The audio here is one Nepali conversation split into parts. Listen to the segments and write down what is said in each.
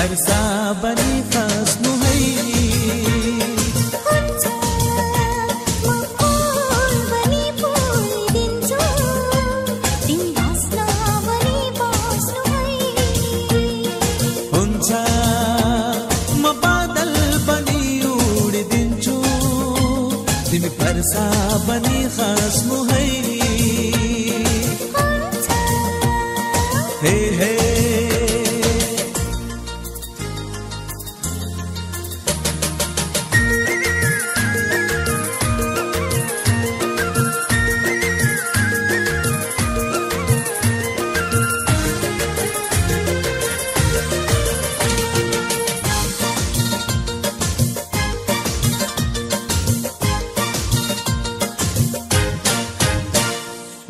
वर्षा बनी खस्नु है तिमी वर्षा बनी खस्नु है हे हे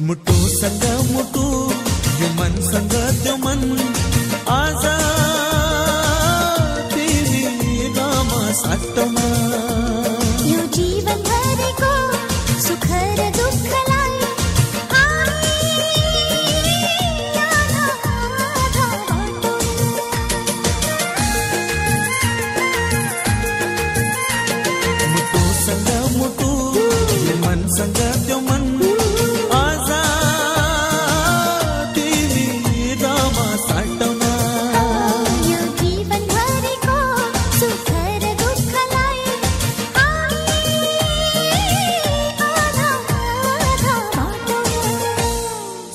मुटु संग मुटु यो मन संग त्यो मन आज तिमी गामा साटमा यो जीवन भरेको सुख र दुःखलाई मुटु संग मुटु यो मन संग त्यो मन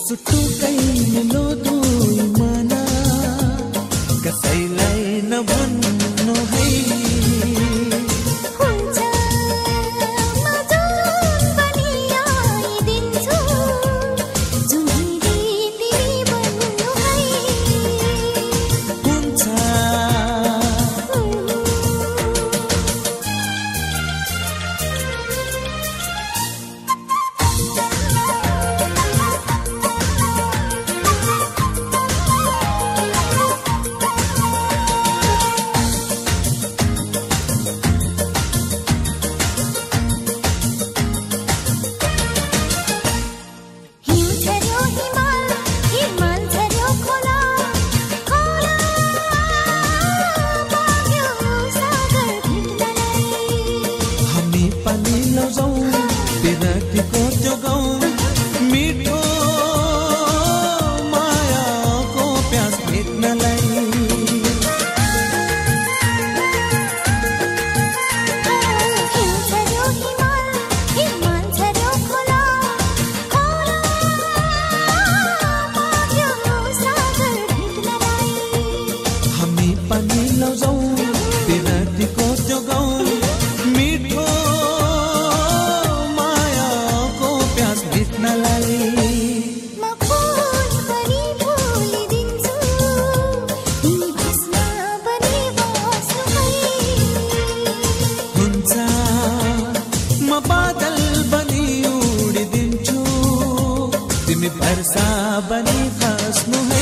सुटुकै मिलो दुई मना कसैलाई नभन्नु है हुन्छ म जुन पनि आइदिन्छु जुनी तिमी भन्नु है हुन्छ विरक्तिको त्यो गाउँ मिठो मायाको प्यास भेट्नलाई हामी पनि लौजाउँ विरक्तिको त्यो गाउँ मिठो म फुल पनि फुलिदिन्छु तिमी भस्म बनी बस्नु है हुन्छ म बादल बनी उडिदिन्छु तिमी वर्षा बनी खस्नु है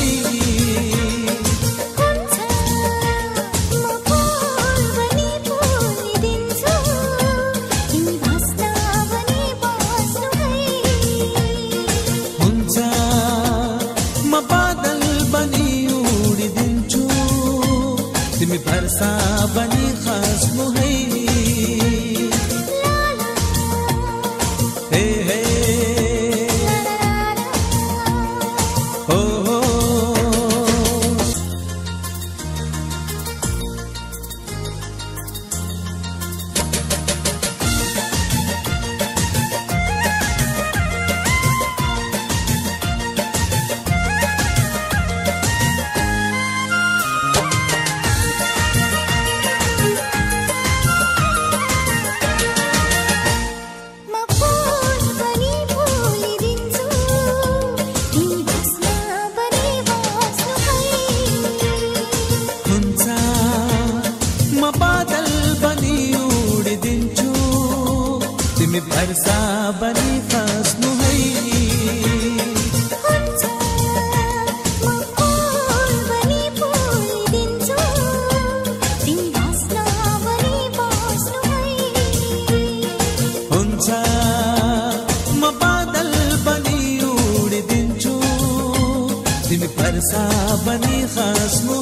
तिमी वर्षा बनी खस्नु है हे हे हो हो तिमी वर्षा बनी खस्नु है हुन्छ म बादल बनी उडिदिन्छु तिमी वर्षा बनी खस्नु